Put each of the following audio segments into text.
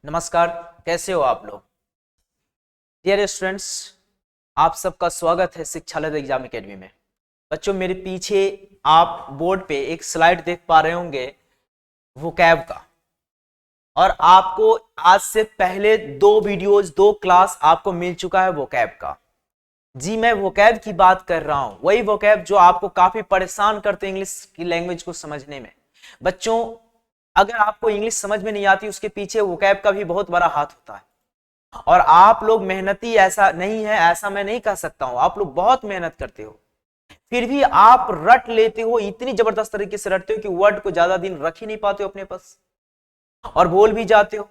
नमस्कार, कैसे हो आप लोग। डियर स्टूडेंट्स, आप सबका स्वागत है शिक्षालय एग्जाम एकेडमी में। बच्चों, मेरे पीछे आप बोर्ड पे एक स्लाइड देख पा रहे होंगे वोकैब का, और आपको आज से पहले दो क्लास आपको मिल चुका है वोकैब का। जी, मैं वोकैब की बात कर रहा हूं, वही वोकैब जो आपको काफी परेशान करते हैं इंग्लिश की लैंग्वेज को समझने में। बच्चों, अगर आपको इंग्लिश समझ में नहीं आती, उसके पीछे वोकैब का भी बहुत बड़ा हाथ होता है। और आप लोग मेहनती ऐसा नहीं है, ऐसा मैं नहीं कह सकता हूं, आप लोग बहुत मेहनत करते हो, फिर भी आप रट लेते हो, इतनी जबरदस्त तरीके से रटते हो कि वर्ड को ज्यादा दिन रख ही नहीं पाते हो अपने पास और बोल भी जाते हो।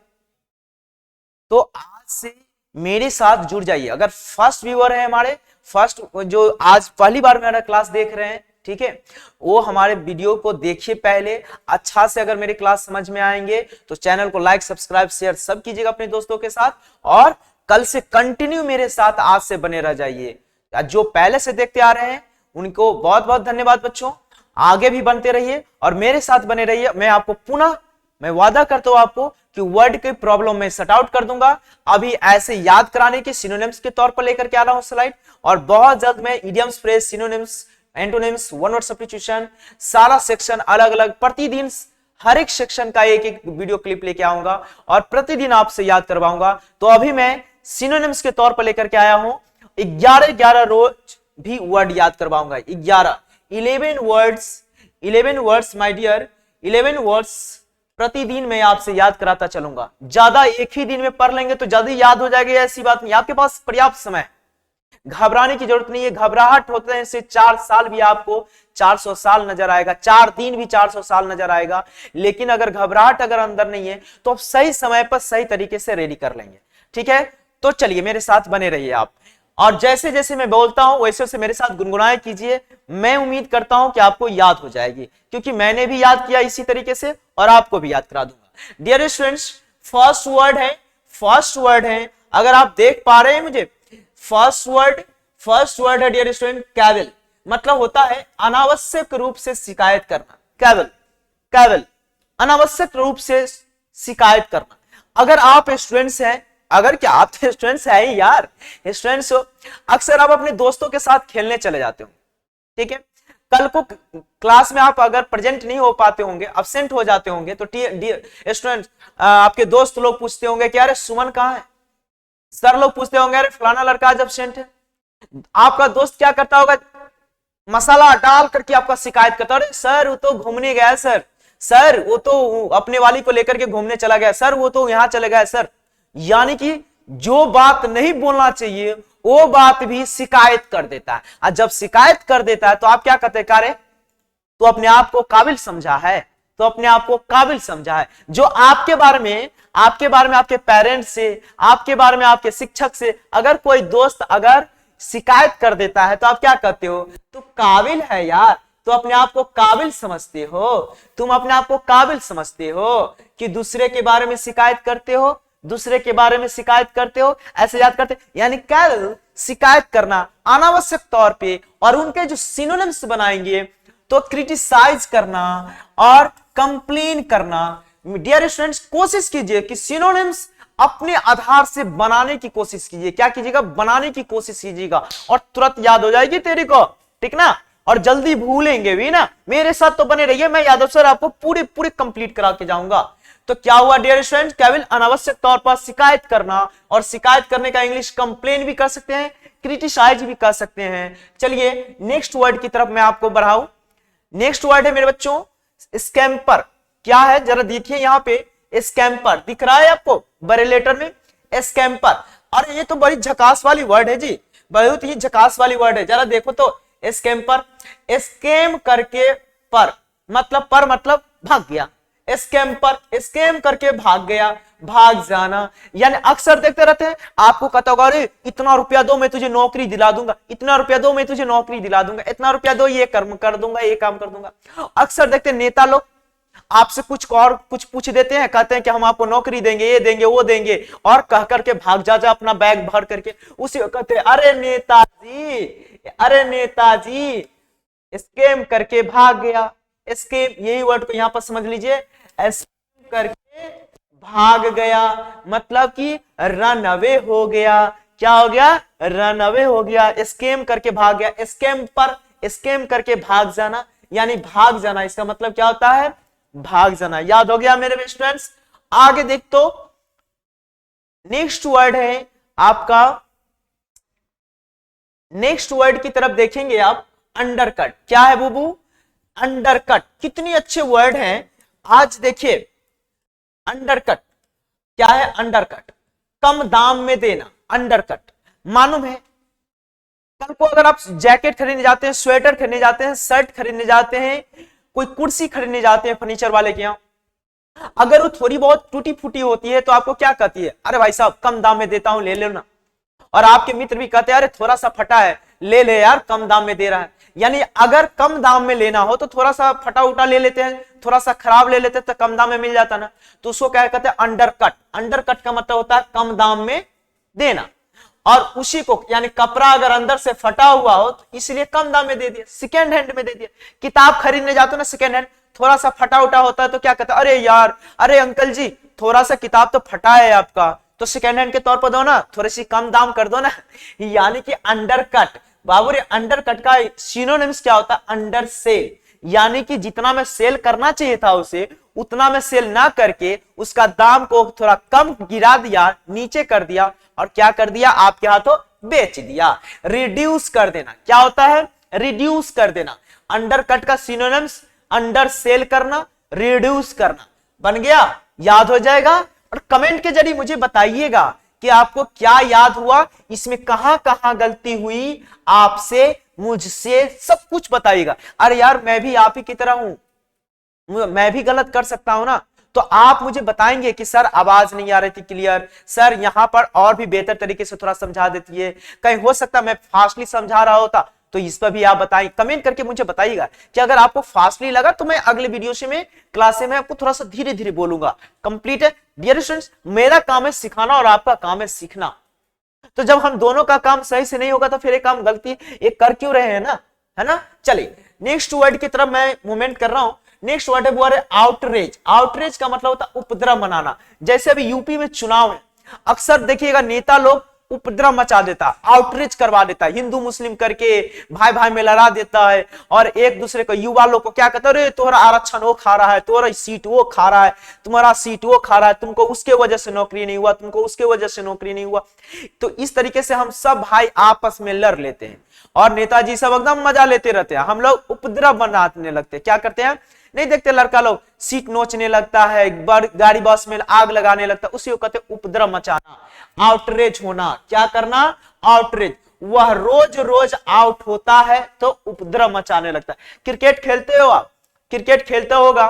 तो आज से मेरे साथ जुड़ जाइए। अगर फर्स्ट व्यूअर है हमारे, फर्स्ट जो आज पहली बार मेरा क्लास देख रहे हैं, ठीक है, वो हमारे वीडियो को देखिए पहले अच्छा से। अगर मेरी क्लास समझ में आएंगे तो चैनल को लाइक, सब्सक्राइब, शेयर सब कीजिएगा अपने दोस्तों के साथ, और कल से कंटिन्यू मेरे साथ आज से बने रह जाइए। जो पहले से देखते आ रहे हैं उनको बहुत बहुत धन्यवाद। बच्चों, आगे भी बनते रहिए और मेरे साथ बने रहिए। मैं आपको पुनः मैं वादा करता हूं आपको कि वर्ड की प्रॉब्लम में सट आउट कर दूंगा। अभी ऐसे याद कराने के सिनोनिम्स के तौर पर लेकर के आ रहा हूं स्लाइड, और बहुत जल्द मैं idioms, phrase, synonyms, antonyms, one word substitution, सारा सेक्शन अलग अलग प्रतिदिन हर एक सेक्शन का एक एक वीडियो क्लिप लेके आऊंगा और प्रतिदिन आपसे याद करवाऊंगा। तो अभी मैं सिनोनिम्स के तौर पर लेकर के आया हूं 11 रोज भी वर्ड याद करवाऊंगा। 11 वर्ड्स माय डियर, 11 वर्ड्स प्रतिदिन मैं आपसे याद कराता चलूंगा। ज्यादा एक ही दिन में पढ़ लेंगे तो जल्दी याद हो जाएगी, ऐसी बात नहीं। आपके पास पर्याप्त समय, घबराने की जरूरत नहीं है। घबराहट होते हैं से 4 साल भी आपको 400 साल नजर आएगा, 4 दिन भी 400 साल नजर आएगा। लेकिन अगर घबराहट अगर अंदर नहीं है तो आप सही समय पर सही तरीके से रेडी कर लेंगे। ठीक है, तो चलिए मेरे साथ बने रहिए आप, और जैसे जैसे मैं बोलता हूं वैसे वैसे मेरे साथ गुनगुनाए कीजिए। मैं उम्मीद करता हूं कि आपको याद हो जाएगी, क्योंकि मैंने भी याद किया इसी तरीके से और आपको भी याद करा दूंगा। डियर स्टूडेंट्स, फर्स्ट वर्ड है, अगर आप देख पा रहे हैं मुझे, फर्स्ट वर्ड है डियर स्टूडेंट कैवल। मतलब होता है अनावश्यक रूप से शिकायत करना। कैवल अनावश्यक रूप से शिकायत करना। अगर आप स्टूडेंट्स हैं, अगर क्या आप तो स्टूडेंट्स हैं ही यार, स्टूडेंट्स हो, अक्सर आप अपने दोस्तों के साथ खेलने चले जाते हो, ठीक है, कल को क्लास में आप अगर प्रेजेंट नहीं हो पाते होंगे, अब्सेंट हो जाते होंगे, तो स्टूडेंट आपके दोस्त लोग पूछते होंगे कि अरे सुमन कहाँ है, सर लोग पूछते होंगे अरे फलाना लड़का आज एब्सेंट है। आपका दोस्त क्या करता होगा, मसाला डाल करके आपका शिकायत करता है, सर वो तो घूमने गया, सर वो तो अपने वाली को लेकर के घूमने चला गया, सर वो तो यहाँ चले गया सर। यानी कि जो बात नहीं बोलना चाहिए वो बात भी शिकायत कर देता है, और जब शिकायत कर देता है तो आप क्या कहते हैं, तो अपने आप को काबिल समझा है, जो आपके बारे में आपके पेरेंट्स से, आपके बारे में आपके शिक्षक से अगर कोई दोस्त अगर शिकायत कर देता है तो आप क्या कहते हो, तो काबिल है यार, तो अपने आप को काबिल समझते हो, तुम अपने आप को काबिल समझते हो कि दूसरे के बारे में शिकायत करते हो, ऐसे याद करते। यानी कल शिकायत करना अनावश्यक तौर पे, और उनके जो सिनोनिम्स बनाएंगे तो क्रिटिसाइज करना और कंप्लेन करना। डियर स्टूडेंट्स, कोशिश कीजिए कि सिनोनिम्स अपने आधार से बनाने की कोशिश कीजिए। क्या कीजिएगा, बनाने की कोशिश कीजिएगा, और तुरंत याद हो जाएगी तेरी को, ठीक ना, और जल्दी भूलेंगे भी ना। मेरे साथ तो बने रहिए, मैं यादव सर आपको पूरे कंप्लीट करा के जाऊंगा। तो क्या हुआ डियर स्टूडेंट, केवल अनावश्यक तौर पर शिकायत करना, और शिकायत करने का इंग्लिश कंप्लेन भी कर सकते हैं, क्रिटिसाइज भी कर सकते हैं। चलिए नेक्स्ट वर्ड की तरफ मैं आपको बढ़ाऊं। नेक्स्ट वर्ड है मेरे बच्चों स्कैम्पर। क्या है जरा देखिए, यहां पे स्कैम्पर दिख रहा है आपको बड़े लेटर में, स्कैम्पर। अरे ये तो बड़ी झकास वाली वर्ड है जी, बहुत ही झकास वाली वर्ड है। जरा देखो तो स्कैम्पर, स्कैम करके पर मतलब भाग गया, स्कैम करके भाग गया, भाग जाना। यानी अक्सर देखते रहते हैं, आपको कहता होगा अरे इतना रुपया दो मैं तुझे नौकरी दिला दूंगा, इतना रुपया दो मैं तुझे नौकरी दिला दूंगा, इतना रुपया दो ये कर्म कर दूंगा, ये काम कर दूंगा। अक्सर देखते हैं नेता लोग आपसे कुछ और कुछ पूछ देते हैं, कहते हैं कि हम आपको नौकरी देंगे, ये देंगे, वो देंगे, और कह करके भाग जा अपना बैग भर करके। उसी को कहते हैं अरे नेताजी स्कैम करके भाग गया। स्कैम, यही वर्ड को यहां पर समझ लीजिए, स्कैम करके भाग गया, मतलब कि रन अवे हो गया। क्या हो गया? रन अवे हो गया, स्कैम करके भाग गया। स्कैम पर स्कैम करके भाग जाना, यानी भाग जाना, इसका मतलब क्या होता है? भाग जाना। याद हो गया मेरे स्टूडेंट्स? आगे देख तो नेक्स्ट वर्ड है आपका, नेक्स्ट वर्ड की तरफ देखेंगे आप, अंडरकट। क्या है बुबू? अंडरकट। कितनी अच्छे वर्ड हैं। आज देखिए अंडरकट क्या है? अंडरकट कम दाम में देना। अंडरकट मालूम है, कल को अगर आप जैकेट खरीदने जाते हैं, स्वेटर खरीदने जाते हैं, शर्ट खरीदने जाते हैं, कोई कुर्सी खरीदने जाते हैं फर्नीचर वाले के यहाँ, अगर वो थोड़ी बहुत टूटी फूटी होती है तो आपको क्या कहती है? अरे भाई साहब कम दाम में देता हूं, ले लो ना। और आपके मित्र भी कहते हैं अरे थोड़ा सा फटा है, ले ले यार, कम दाम में दे रहा है। यानी अगर कम दाम में लेना हो तो थोड़ा सा फटा उटा ले लेते हैं, थोड़ा सा खराब ले लेते हैं, तो कम दाम में मिल जाता ना। तो उसको क्या कहते हैं? अंडरकट। अंडरकट का मतलब होता है कम दाम में देना। और उसी को यानी कपड़ा अगर अंदर से फटा हुआ हो तो इसलिए कम दाम में दे दिया, सेकेंड हैंड में दे दिया। किताब खरीदने जाते हो ना सेकेंड हैंड, थोड़ा सा फटा उटा होता है तो क्या कहता है? अरे यार, अरे अंकल जी थोड़ा सा किताब तो फटा है आपका, तो सेकेंड हैंड के तौर पर दो ना, थोड़ी सी कम दाम कर दो ना। यानी कि अंडरकट। बाबू रे अंडरकट का सिनोनिम्स क्या होता है? Under sell. यानी कि जितना मैं सेल करना चाहिए था उसे, उतना मैं सेल ना करके उसका दाम को थोड़ा कम गिरा दिया, नीचे कर दिया, और क्या कर दिया? आपके हाथों बेच दिया। रिड्यूस कर देना। क्या होता है? रिड्यूस कर देना। अंडरकट का सिनोनिम्स अंडर सेल करना, रिड्यूस करना। बन गया? याद हो जाएगा। और कमेंट के जरिए मुझे बताइएगा कि आपको क्या याद हुआ, इसमें कहां कहां गलती हुई, आपसे मुझसे सब कुछ बताइएगा। अरे यार मैं भी आप ही की तरह हूं, मैं भी गलत कर सकता हूं ना, तो आप मुझे बताएंगे कि सर आवाज नहीं आ रही थी क्लियर, सर यहां पर और भी बेहतर तरीके से थोड़ा समझा देती है, कहीं हो सकता मैं फास्टली समझा रहा होता, तो इस पर भी आप बताएं, कमेंट करके मुझे बताइएगा कि अगर आपको फास्टली लगा तो मैं अगले वीडियो से में क्लास में आपको थोड़ा सा धीरे धीरे बोलूंगा। कंप्लीट है डियर स्टूडेंट्स? मेरा काम है सिखाना और आपका काम है सीखना। तो जब हम दोनों का काम सही से नहीं होगा तो फिर एक काम गलती एक कर क्यों रहे हैं ना, है ना? चलिए नेक्स्ट वर्ड की तरफ मैं मूवमेंट कर रहा हूं। नेक्स्ट वर्ड है वो है आउटरेज। आउटरेज का मतलब होता है उपद्रव मनाना। जैसे अभी यूपी में चुनाव है, अक्सर देखिएगा नेता लोग उपद्रव मचा देता, आउटरीच करवा देता है, हिंदू मुस्लिम करके भाई भाई में लड़ा देता है, और एक दूसरे को युवा लोग को क्या कहता है? अरे तुम्हारा आरक्षण वो खा रहा है, तुम्हारा सीट वो खा रहा है, तुम्हारा सीट वो खा रहा है, तुमको उसके वजह से नौकरी नहीं हुआ, तुमको उसके वजह से नौकरी नहीं हुआ। तो इस तरीके से हम सब भाई आपस में लड़ लेते हैं और नेताजी सब एकदम मजा लेते रहते हैं, हम लोग उपद्रव बनाने लगते हैं। क्या करते हैं? नहीं देखते लड़का लोग सीट नोचने लगता है, गाड़ी बस में आग लगाने लगता है, उसी को कहते हैं उपद्रव मचाना, आउटरेज होना। क्या करना? आउटरेज। वह रोज रोज आउट होता है तो उपद्रव मचाने लगता है। क्रिकेट खेलते हो आप, क्रिकेट खेलते होगा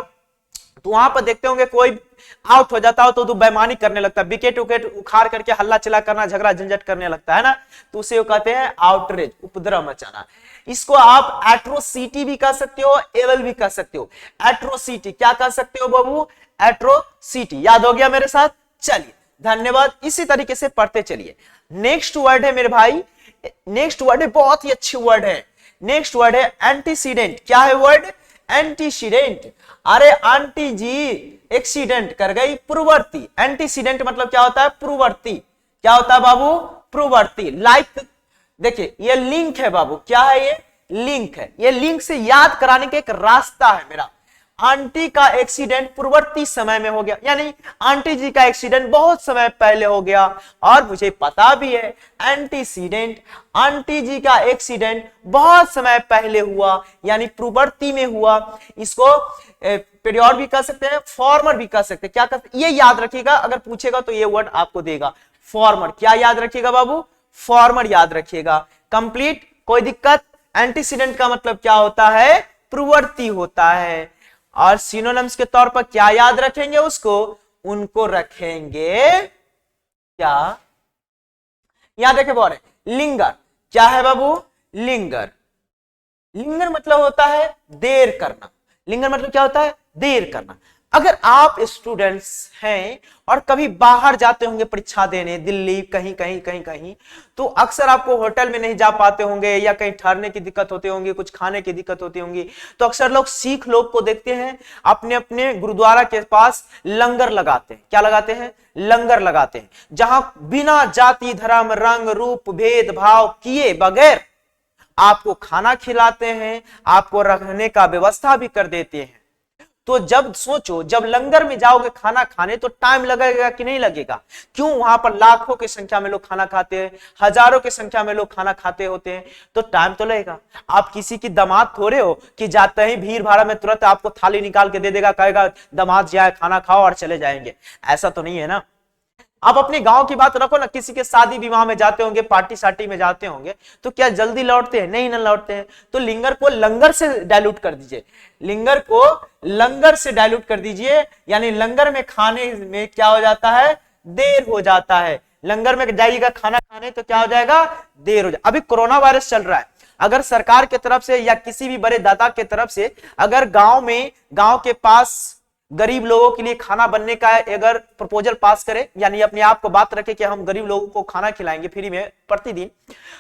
तो वहां पर देखते होंगे कोई आउट हो जाता हो तो बेईमानी करने लगता है, विकेट विकेट उखाड़ करके हल्ला चिल्ला करना, झगड़ा झंझट करने लगता है ना, तो उसे कहते हैं आउटरेज, उपद्रव मचाना। इसको आप एट्रोसिटी भी कह सकते हो, एवल भी कह सकते हो। एट्रोसिटी क्या कह सकते हो बाबू? एट्रोसिटी। याद हो गया मेरे साथ? चलिए धन्यवाद। इसी तरीके से पढ़ते चलिए। नेक्स्ट वर्ड है मेरे भाई, नेक्स्ट वर्ड है बहुत ही अच्छी वर्ड है, नेक्स्ट वर्ड है एंटीसीडेंट। क्या है वर्ड? एंटीसीडेंट। अरे आंटी जी एक्सीडेंट कर गई, पूर्ववर्ती। एंटीसीडेंट मतलब क्या होता है? पूर्ववर्ती। क्या होता है बाबू? पूर्ववर्ती। लाइक देखिए ये लिंक है बाबू, क्या है ये? लिंक है। ये लिंक से याद कराने का एक रास्ता है मेरा। आंटी का एक्सीडेंट पूर्ववर्ती समय में हो गया, यानी आंटी जी का एक्सीडेंट बहुत समय पहले हो गया, और मुझे पता भी है एंटीसीडेंट, आंटी जी का एक्सीडेंट बहुत समय पहले हुआ, यानी पूर्ववर्ती में हुआ। इसको पीरियड भी कह सकते हैं, फॉर्मर भी कह सकते हैं। क्या कहते हैं? ये याद रखिएगा, अगर पूछेगा तो ये वर्ड आपको देगा, फॉर्मर। क्या याद रखिएगा बाबू? फॉर्मर याद रखिएगा। कंप्लीट? कोई दिक्कत? एंटीसीडेंट का मतलब क्या होता है? पूर्ववर्ती होता है। और सिनोनिम्स के तौर पर क्या याद रखेंगे उसको? उनको रखेंगे क्या? यहां देखे बोल रहे लिंगर। क्या है बाबू? लिंगर। लिंगर मतलब होता है देर करना। लिंगर मतलब क्या होता है? देर करना। अगर आप स्टूडेंट्स हैं और कभी बाहर जाते होंगे परीक्षा देने, दिल्ली कहीं कहीं कहीं कहीं, तो अक्सर आपको होटल में नहीं जा पाते होंगे या कहीं ठहरने की दिक्कत होती होंगी, कुछ खाने की दिक्कत होती होंगी, तो अक्सर लोग सिख लोग को देखते हैं अपने अपने गुरुद्वारा के पास लंगर लगाते हैं। क्या लगाते हैं? लंगर लगाते हैं, जहां बिना जाति धर्म रंग रूप भेदभाव किए बगैर आपको खाना खिलाते हैं, आपको रहने का व्यवस्था भी कर देते हैं। तो जब सोचो, जब लंगर में जाओगे खाना खाने तो टाइम लगेगा कि नहीं लगेगा? क्यों? वहां पर लाखों की संख्या में लोग खाना खाते हैं, हजारों की संख्या में लोग खाना खाते होते हैं, तो टाइम तो लगेगा। आप किसी की दामाद थोड़े हो कि जाते ही भीड़ भाड़ में तुरंत आपको थाली निकाल के दे देगा, कहेगा दामाद जाए खाना खाओ और चले जाएंगे। ऐसा तो नहीं है ना। आप अपने गांव की बात रखो ना, किसी के शादी विवाह में जाते होंगे, पार्टी सार्टी में जाते होंगे, तो क्या जल्दी लौटते हैं? नहीं ना लौटते हैं। तो लिंगर को लंगर से डाइल्यूट कर दीजिए, लिंगर को लंगर से डाइल्यूट कर दीजिए, यानी लंगर में खाने में क्या हो जाता है? देर हो जाता है। लंगर में जाइएगा खाना खाने तो क्या हो जाएगा? देर हो जाएगा। अभी कोरोना वायरस चल रहा है, अगर सरकार की तरफ से या किसी भी बड़े दादा की तरफ से अगर गांव के पास गरीब लोगों के लिए खाना बनने का अगर प्रपोजल पास करे, यानी अपने आप को बात रखे कि हम गरीब लोगों को खाना खिलाएंगे फ्री में प्रतिदिन,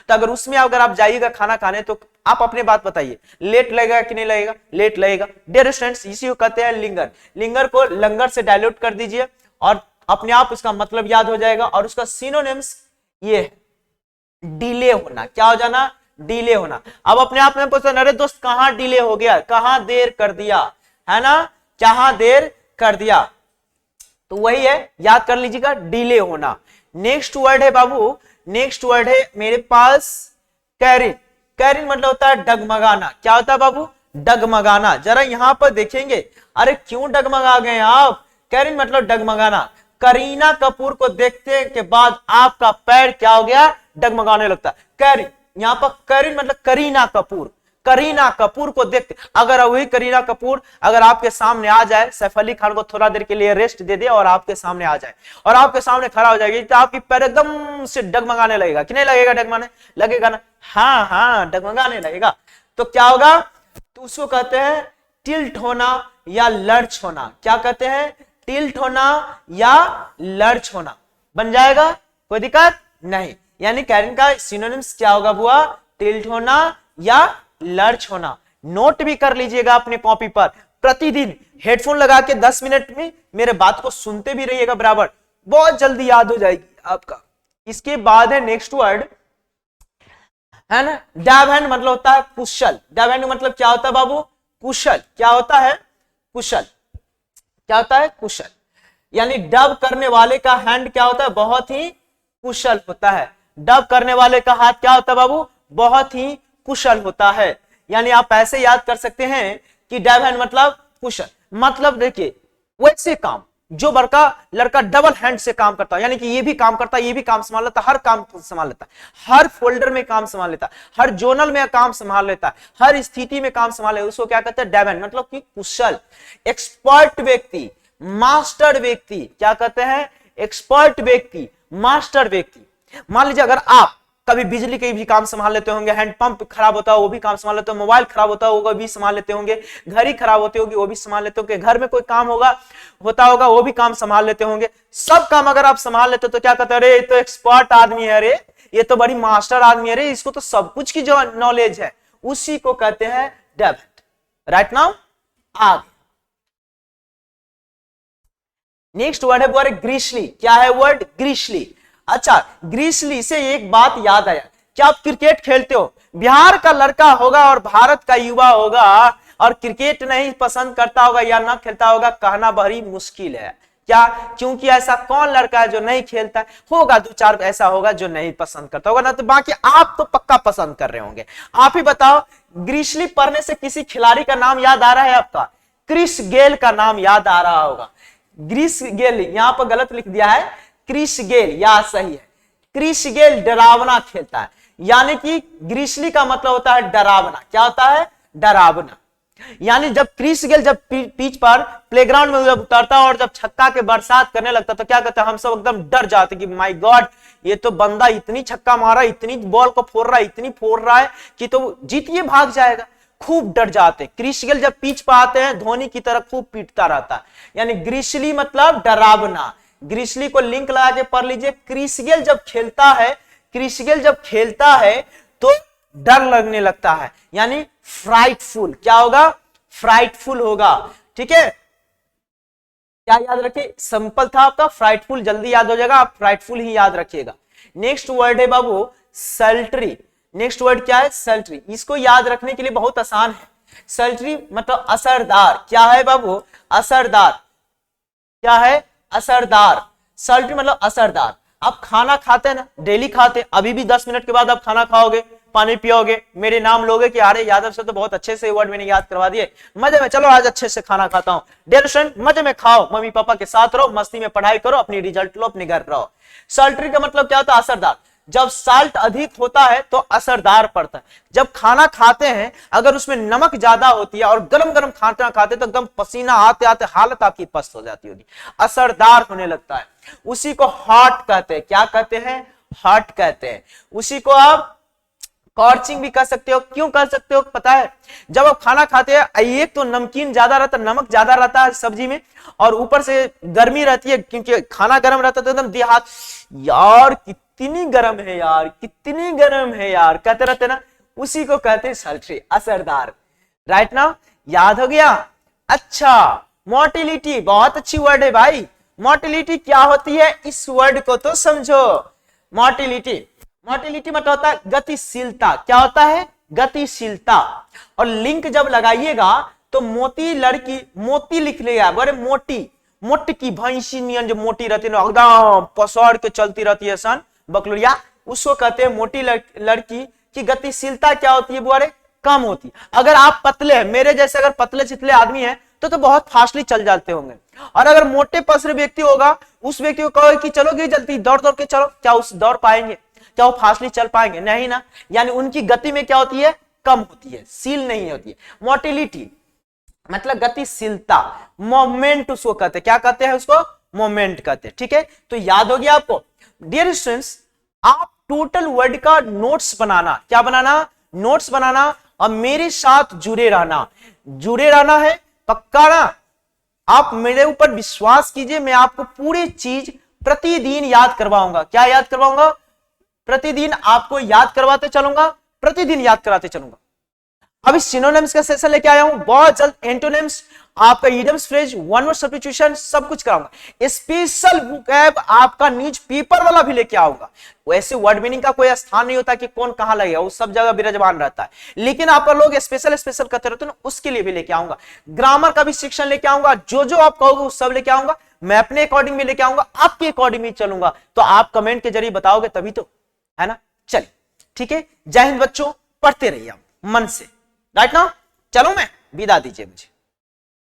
तो अगर उसमें अगर आप जाइएगा खाना खाने तो आप अपने बात बताइए, लेट लगेगा कि नहीं लगेगा? लेट लगेगा। डियर स्टूडेंट्स, इसी को कहते हैं लिंगर। लिंगर को लंगर से डाइल्यूट कर दीजिए और अपने आप उसका मतलब याद हो जाएगा। और उसका सिनोनिम्स ये है डिले होना। क्या हो जाना? डिले होना। अब अपने आप में पूछते, अरे दोस्त कहां डिले हो गया, कहां देर कर दिया, है ना, कहां देर कर दिया, तो वही है, याद कर लीजिएगा, डिले होना। नेक्स्ट वर्ड है बाबू, नेक्स्ट वर्ड है मेरे पास कैरिन। कैरिन मतलब होता है डगमगाना। क्या होता है बाबू? डगमगाना। जरा यहां पर देखेंगे, अरे क्यों डगमगा गए आप? कैरिन मतलब डगमगाना। करीना कपूर को देखने के बाद आपका पैर क्या हो गया? डगमगाने लगता है। कैरिन, यहां पर कैरिन मतलब करीना कपूर। करीना कपूर को देखते, अगर वही करीना कपूर अगर आपके सामने आ जाए, सैफ अली खान को थोड़ा देर के लिए रेस्ट दे दे और आपके सामने आ जाए और आपके सामने खड़ा हो जाएगी, तो आपकी पैर एकदम से डगमगाने लगेगा कि नहीं लगेगा? डगमगाने लगेगा ना? हाँ हाँ, डगमगाने लगेगा। तो क्या होगा? तो उसको कहते हैं टिल्ट होना या लर्च होना। क्या कहते हैं? टिल्ट होना या लर्च होना। बन जाएगा, कोई दिक्कत नहीं। यानी कैरिन का सिनोनिम्स क्या होगा बुआ? टिल्ट होना या लर्च होना। नोट भी कर लीजिएगा अपने कॉपी पर। प्रतिदिन हेडफोन लगा के 10 मिनट में मेरे बात को सुनते भी रहिएगा बराबर, बहुत जल्दी याद हो जाएगी आपका। इसके बाद है नेक्स्ट वर्ड, है ना, डैब हैंड मतलब होता है कुशल। डैब हैंड मतलब क्या होता है बाबू? कुशल। क्या होता है? कुशल। क्या होता है? कुशल। यानी डब करने वाले का हैंड क्या होता है? बहुत ही कुशल होता है। डब करने वाले का हाथ क्या होता है बाबू? बहुत ही कुशल होता है। यानी आप ऐसे याद कर सकते हैं कि डैब हैंड मतलब कुशल। मतलब देखिए, वैसे काम जो बड़का लड़का डबल हैंड से काम करता है, यानी कि ये भी काम करता है, ये भी काम संभाल लेता है, हर काम संभाल लेता है, हर फोल्डर में काम संभाल लेता है, हर जोनल में काम संभाल लेता है, हर स्थिति में काम संभाल लेता है, उसको क्या कहते हैं? डैब हैंड मतलब कि कुशल, एक्सपर्ट व्यक्ति, मास्टर व्यक्ति। क्या कहते हैं? एक्सपर्ट व्यक्ति, मास्टर व्यक्ति। मान लीजिए अगर आप कभी बिजली के भी काम संभाल लेते होंगे, हैंड पंप खराब होता है वो भी काम संभाल लेते हो, मोबाइल खराब होता है वो भी संभाल लेते होंगे, घड़ी खराब होती होगी वो भी संभाल लेते होंगे, घर में कोई काम होता होगा वो भी काम संभाल लेते होंगे। सब काम अगर आप संभाल लेते हो तो क्या कहते हैं? अरे ये तो एक्सपर्ट आदमी है, अरे ये तो बड़ी मास्टर आदमी है, अरे इसको तो सब कुछ की जो नॉलेज है, उसी को कहते हैं डैब हैंड। राइट नाउ आगे नेक्स्ट वर्ड है वो ग्रीसली। क्या है वर्ड? ग्रीसली। अच्छा, ग्रीसली से एक बात याद आया, क्या आप क्रिकेट खेलते हो? बिहार का लड़का होगा और भारत का युवा होगा और क्रिकेट नहीं पसंद करता होगा या ना खेलता होगा, कहना बड़ी मुश्किल है। क्या? क्योंकि ऐसा कौन लड़का है जो नहीं खेलता है? होगा, 2-4 ऐसा होगा जो नहीं पसंद करता होगा ना, तो बाकी आप तो पक्का पसंद कर रहे होंगे। आप ही बताओ, ग्रीसली पढ़ने से किसी खिलाड़ी का नाम याद आ रहा है आपका? क्रिस गेल का नाम याद आ रहा होगा। क्रिस गेल, यहां पर गलत लिख दिया है, क्रिस गेल, या सही है। क्रिस गेल डरावना खेलता है, यानी कि ग्रीसली का मतलब होता है डरावना। क्या होता है? डरावना। यानी जब क्रिस गेल जब पिच पर प्लेग्राउंड में जब उतरता और जब छक्का के बरसात करने लगता तो क्या कहते हैं? हम सब एकदम डर जाते कि माय गॉड, ये तो बंदा इतनी छक्का मारा, इतनी बॉल को फोड़ रहा है, इतनी फोड़ रहा है कि तो जीतिए भाग जाएगा। खूब डर जाते हैं। क्रिस गेल जब पिच पर आते हैं धोनी की तरह खूब पीटता रहता है, यानी ग्रिसली मतलब डरावना। ग्रिसली को लिंक लगा के पढ़ लीजिए। क्रिस गेल जब खेलता है, क्रिस गेल जब खेलता है तो डर लगने लगता है, यानी फ्राइटफुल। क्या होगा? फ्राइटफुल होगा। ठीक है, क्या याद रखिए? सिंपल था आपका, फ्राइटफुल जल्दी याद हो जाएगा, आप फ्राइटफुल ही याद रखिएगा। नेक्स्ट वर्ड है बाबू सल्ट्री। नेक्स्ट वर्ड क्या है? सल्ट्री। इसको याद रखने के लिए बहुत आसान है। सल्ट्री मतलब असरदार। क्या है बाबू? असरदार। क्या है? असरदार। सल्ट्री मतलब असरदार। आप खाना खाते हैं ना, डेली खाते हैं, अभी भी 10 मिनट के बाद आप खाना खाओगे, पानी पियोगे, मेरे नाम लोगे कि अरे यादव से तो बहुत अच्छे से वर्ड मैंने याद करवा दिए, मजे में, चलो आज अच्छे से खाना खाता हूं। डियर स्टूडेंट, मजे में खाओ, मम्मी पापा के साथ रहो, मस्ती में पढ़ाई करो, अपनी रिजल्ट लो, अपने घर रहो। सल्ट्री का मतलब क्या होता है? असरदार। जब साल्ट अधिक होता है तो असरदार पड़ता है। जब खाना खाते हैं अगर उसमें नमक ज्यादा होती है और गरम गरम खाना खाते तो एकदम पसीना आते आते हालत आपकी पस्त हो जाती होगी, असरदार होने लगता है। उसी को हॉट कहते हैं। क्या कहते हैं? हॉट कहते हैं। उसी को आप कॉर्चिंग भी कर सकते हो। क्यों कर सकते हो पता है? जब आप खाना खाते हैं, एक तो नमकीन ज्यादा रहता है, नमक ज्यादा रहता है सब्जी में, और ऊपर से गर्मी रहती है क्योंकि खाना गर्म रहता है, तो एकदम देह हाथ यार कितनी गर्म है यार, कितनी गर्म है यार कहते रहते ना, उसी को कहते हैं सल्ट्री, असरदार। राइट नाउ याद हो गया? अच्छा, मोटिलिटी बहुत अच्छी वर्ड है भाई। मोटिलिटी क्या होती है? इस वर्ड को तो समझो। मोटिलिटी, मोटिलिटी मतलब होता है गतिशीलता। क्या होता है? गतिशीलता। और लिंक जब लगाइएगा तो मोती लड़की, मोती लिख लिया, बड़े मोटी, मोटकी भैंसी नियन जो मोटी रहती है, एकदम पसौड़ के चलती रहती है सन बकलोरिया, उसको कहते हैं मोटी लड़की की गतिशीलता क्या होती है? बुआरे कम होती है। अगर आप पतले हैं, मेरे जैसे अगर पतले चितले आदमी हैं तो बहुत फास्टली चल जाते होंगे, और अगर मोटे पसरे व्यक्ति होगा, उस व्यक्ति को कहो कि चलोगे जल्दी दौड़ दौड़ के चलो, क्या उस दौड़ पाएंगे? क्या वो फास्टली चल पाएंगे? नहीं ना। यानी उनकी गति में क्या होती है? कम होती है, सील नहीं होती है। मोटिलिटी मतलब गतिशीलता। मोमेंट उसको कहते हैं। क्या कहते हैं उसको? मोमेंट कहते हैं। ठीक है, तो याद हो गया आपको? डियर स्टूडेंट्स, आप टोटल वर्ड का नोट्स बनाना। क्या बनाना? नोट्स बनाना, और मेरे साथ जुड़े रहना। जुड़े रहना है पक्का ना? आप मेरे ऊपर विश्वास कीजिए, मैं आपको पूरी चीज प्रतिदिन याद करवाऊंगा। क्या याद करवाऊंगा? प्रतिदिन आपको याद करवाते चलूंगा, प्रतिदिन याद कराते चलूंगा। अभी सिनोनिम्स का सेशन लेके आया हूं, बहुत जल्द एंटोनिम्स, आपका idioms, phrase, one word substitution सब कुछ कराऊंगा। स्पेशल वोकैब आपका न्यूज पेपर वाला भी लेके आऊंगा। वैसे वर्ड मीनिंग का कोई स्थान नहीं होता कि कौन कहां लगेगा, वो सब जगह विराजमान रहता है, लेकिन आप लोग स्पेशल स्पेशल करते रहते हो ना, उसके लिए भी लेके आऊंगा। ग्रामर का भी सेक्शन लेके आऊंगा, जो जो आप कहोगे वो सब लेके आऊंगा। मैं अपने अकॉर्डिंग भी लेके आऊंगा, आपके अकॉर्डिंग भी चलूंगा, तो आप कमेंट के जरिए बताओगे तभी तो, है ना? चलिए ठीक है, जय हिंद बच्चों, पढ़ते रहिए आप मन से। राइट ना? चलो मैं विदा दीजिए मुझे।